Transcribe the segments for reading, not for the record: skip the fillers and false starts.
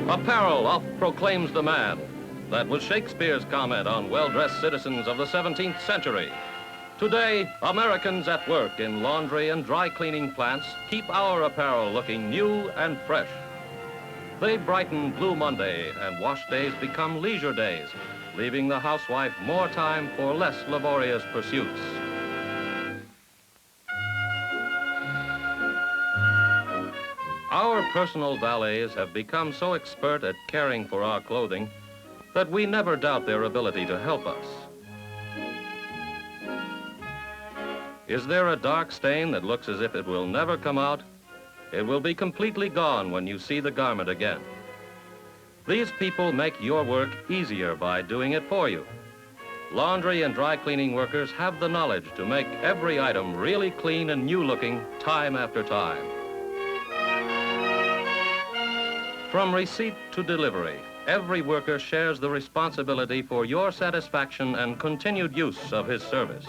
Apparel oft proclaims the man. That was Shakespeare's comment on well-dressed citizens of the 17th century. Today, Americans at work in laundry and dry cleaning plants keep our apparel looking new and fresh. They brighten Blue Monday and wash days become leisure days, leaving the housewife more time for less laborious pursuits. Our personal valets have become so expert at caring for our clothing that we never doubt their ability to help us. Is there a dark stain that looks as if it will never come out? It will be completely gone when you see the garment again. These people make your work easier by doing it for you. Laundry and dry cleaning workers have the knowledge to make every item really clean and new looking time after time. From receipt to delivery, every worker shares the responsibility for your satisfaction and continued use of his service.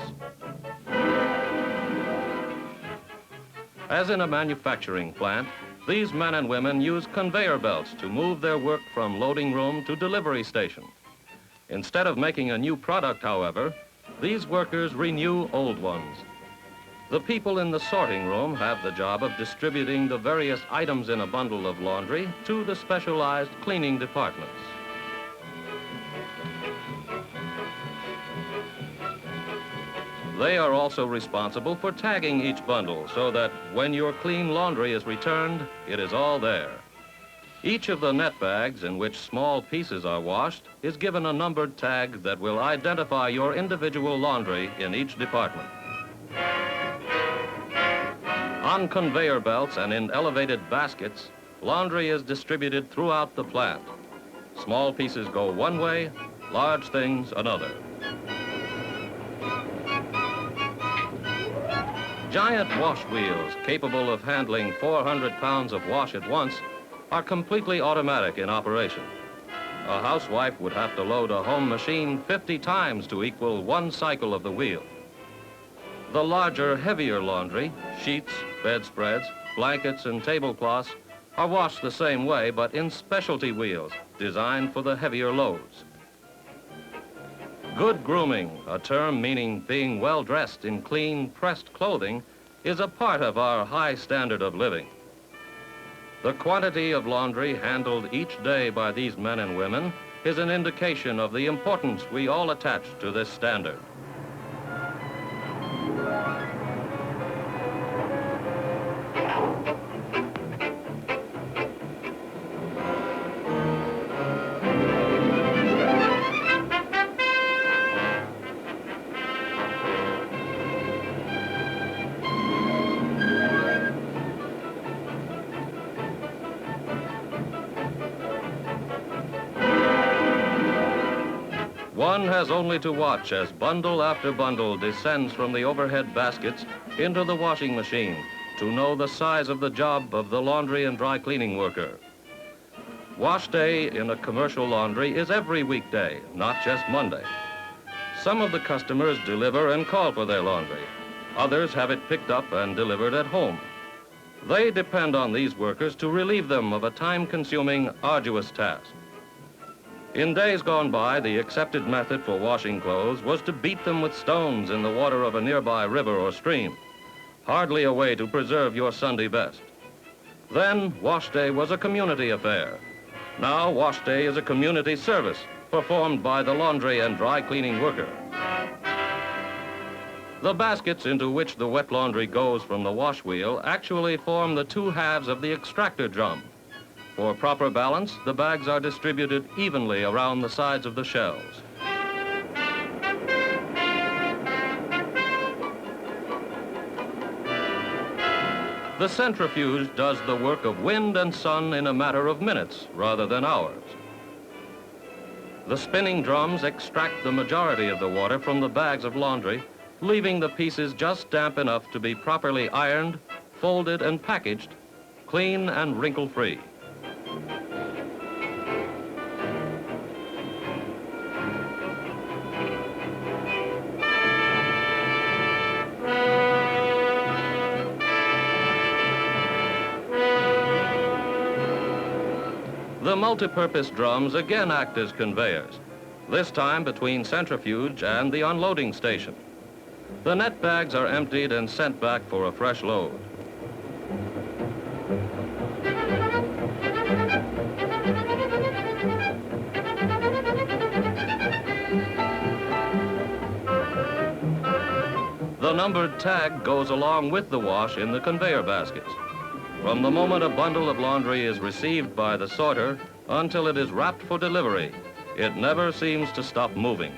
As in a manufacturing plant, these men and women use conveyor belts to move their work from loading room to delivery station. Instead of making a new product, however, these workers renew old ones. The people in the sorting room have the job of distributing the various items in a bundle of laundry to the specialized cleaning departments. They are also responsible for tagging each bundle so that when your clean laundry is returned, it is all there. Each of the net bags in which small pieces are washed is given a numbered tag that will identify your individual laundry in each department. On conveyor belts and in elevated baskets, laundry is distributed throughout the plant. Small pieces go one way, large things another. Giant wash wheels capable of handling 400 pounds of wash at once are completely automatic in operation. A housewife would have to load a home machine 50 times to equal one cycle of the wheel. The larger, heavier laundry, sheets, bedspreads, blankets, and tablecloths are washed the same way, but in specialty wheels designed for the heavier loads. Good grooming, a term meaning being well dressed in clean, pressed clothing, is a part of our high standard of living. The quantity of laundry handled each day by these men and women is an indication of the importance we all attach to this standard. One has only to watch as bundle after bundle descends from the overhead baskets into the washing machine to know the size of the job of the laundry and dry cleaning worker. Wash day in a commercial laundry is every weekday, not just Monday. Some of the customers deliver and call for their laundry. Others have it picked up and delivered at home. They depend on these workers to relieve them of a time-consuming, arduous task. In days gone by, the accepted method for washing clothes was to beat them with stones in the water of a nearby river or stream, hardly a way to preserve your Sunday best. Then, wash day was a community affair. Now, wash day is a community service performed by the laundry and dry cleaning worker. The baskets into which the wet laundry goes from the wash wheel actually form the two halves of the extractor drum. For proper balance, the bags are distributed evenly around the sides of the shelves. The centrifuge does the work of wind and sun in a matter of minutes rather than hours. The spinning drums extract the majority of the water from the bags of laundry, leaving the pieces just damp enough to be properly ironed, folded, and packaged, clean and wrinkle-free. The multi-purpose drums again act as conveyors, this time between centrifuge and the unloading station. The net bags are emptied and sent back for a fresh load. The numbered tag goes along with the wash in the conveyor baskets. From the moment a bundle of laundry is received by the sorter until it is wrapped for delivery, it never seems to stop moving.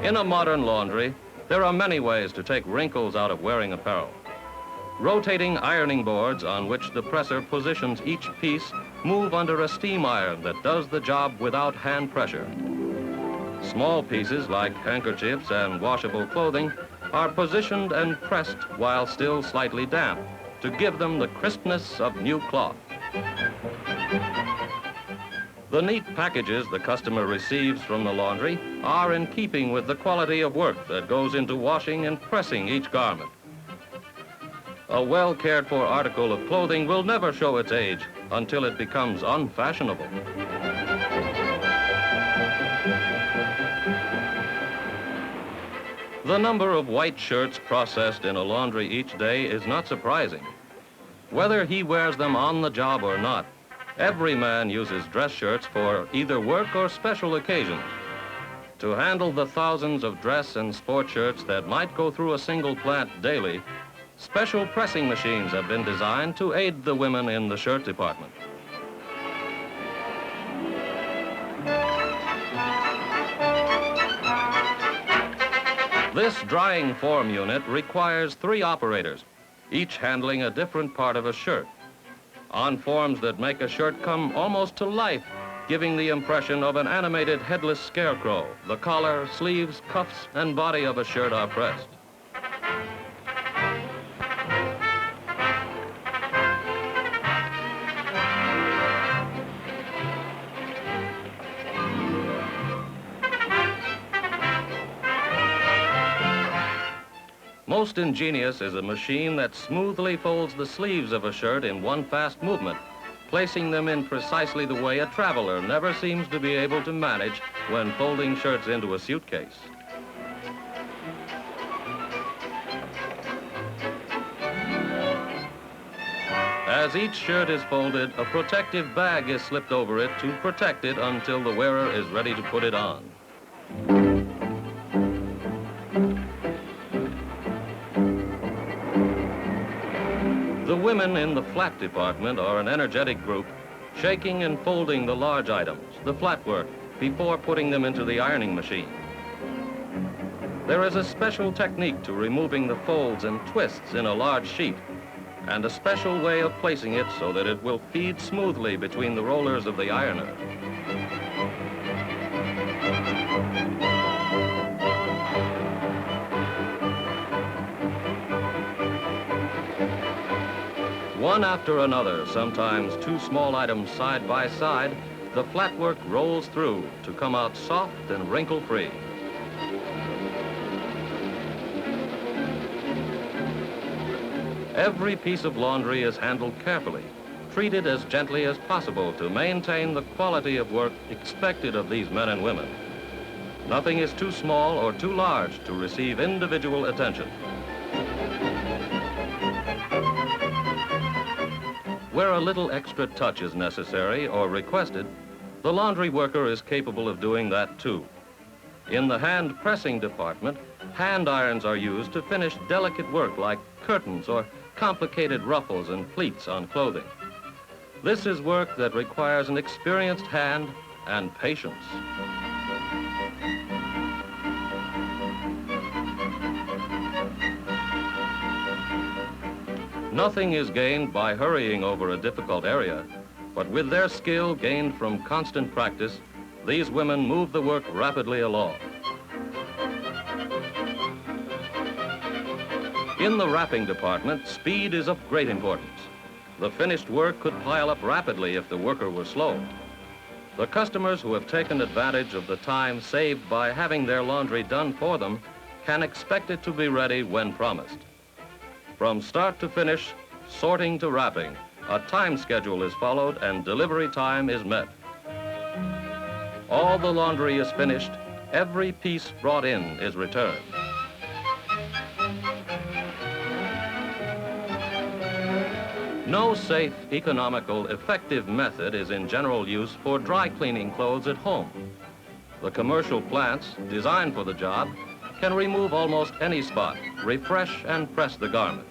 In a modern laundry, there are many ways to take wrinkles out of wearing apparel. Rotating ironing boards on which the presser positions each piece move under a steam iron that does the job without hand pressure. Small pieces like handkerchiefs and washable clothing are positioned and pressed while still slightly damp to give them the crispness of new cloth. The neat packages the customer receives from the laundry are in keeping with the quality of work that goes into washing and pressing each garment. A well cared for article of clothing will never show its age until it becomes unfashionable. The number of white shirts processed in a laundry each day is not surprising. Whether he wears them on the job or not, every man uses dress shirts for either work or special occasions. To handle the thousands of dress and sport shirts that might go through a single plant daily, special pressing machines have been designed to aid the women in the shirt department. This drying form unit requires 3 operators, each handling a different part of a shirt. On forms that make a shirt come almost to life, giving the impression of an animated headless scarecrow, the collar, sleeves, cuffs, and body of a shirt are pressed. Most ingenious is a machine that smoothly folds the sleeves of a shirt in one fast movement, placing them in precisely the way a traveler never seems to be able to manage when folding shirts into a suitcase. As each shirt is folded, a protective bag is slipped over it to protect it until the wearer is ready to put it on. The women in the flat department are an energetic group, shaking and folding the large items, the flatwork, before putting them into the ironing machine. There is a special technique to removing the folds and twists in a large sheet, and a special way of placing it so that it will feed smoothly between the rollers of the ironer. One after another, sometimes 2 small items side by side, the flatwork rolls through to come out soft and wrinkle-free. Every piece of laundry is handled carefully, treated as gently as possible to maintain the quality of work expected of these men and women. Nothing is too small or too large to receive individual attention. Where a little extra touch is necessary or requested, the laundry worker is capable of doing that too. In the hand pressing department, hand irons are used to finish delicate work like curtains or complicated ruffles and pleats on clothing. This is work that requires an experienced hand and patience. Nothing is gained by hurrying over a difficult area, but with their skill gained from constant practice, these women move the work rapidly along. In the wrapping department, speed is of great importance. The finished work could pile up rapidly if the worker were slow. The customers who have taken advantage of the time saved by having their laundry done for them can expect it to be ready when promised. From start to finish, sorting to wrapping, a time schedule is followed and delivery time is met. All the laundry is finished, every piece brought in is returned. No safe, economical, effective method is in general use for dry cleaning clothes at home. The commercial plants, designed for the job, can remove almost any spot, refresh and press the garment.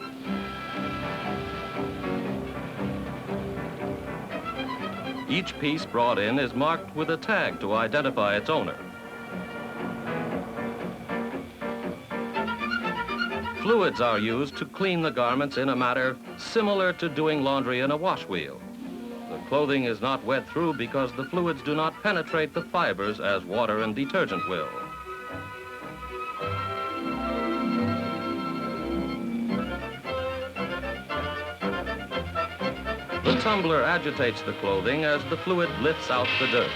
Each piece brought in is marked with a tag to identify its owner. Fluids are used to clean the garments in a manner similar to doing laundry in a wash wheel. The clothing is not wet through because the fluids do not penetrate the fibers as water and detergent will. The tumbler agitates the clothing as the fluid lifts out the dirt.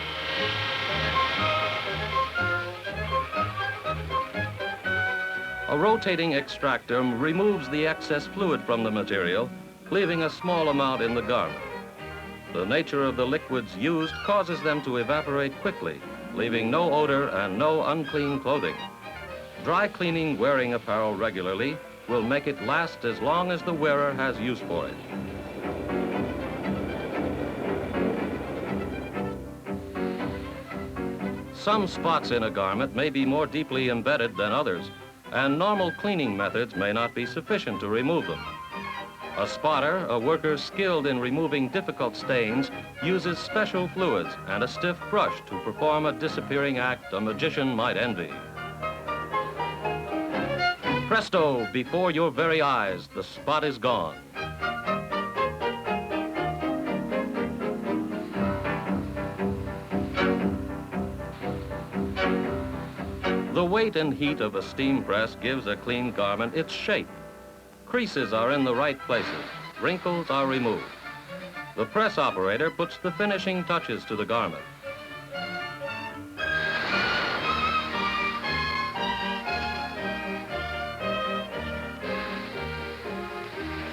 A rotating extractor removes the excess fluid from the material, leaving a small amount in the garment. The nature of the liquids used causes them to evaporate quickly, leaving no odor and no unclean clothing. Dry cleaning wearing apparel regularly will make it last as long as the wearer has use for it. Some spots in a garment may be more deeply embedded than others, and normal cleaning methods may not be sufficient to remove them. A spotter, a worker skilled in removing difficult stains, uses special fluids and a stiff brush to perform a disappearing act a magician might envy. Presto, before your very eyes, the spot is gone. The weight and heat of a steam press gives a clean garment its shape. Creases are in the right places. Wrinkles are removed. The press operator puts the finishing touches to the garment.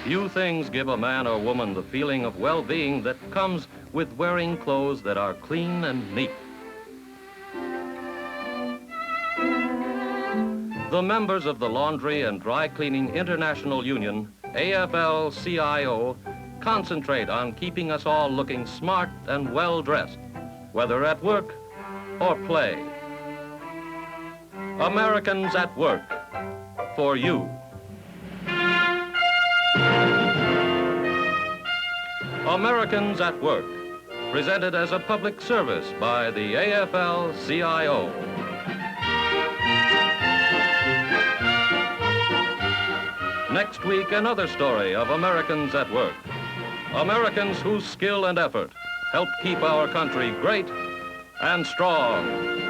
Few things give a man or woman the feeling of well-being that comes with wearing clothes that are clean and neat. The members of the Laundry and Dry Cleaning International Union, Afl-Cio, concentrate on keeping us all looking smart and well-dressed, whether at work or play. Americans at work, for you. Americans at Work, presented as a public service by the Afl-Cio. Next week, another story of Americans at work. Americans whose skill and effort help keep our country great and strong.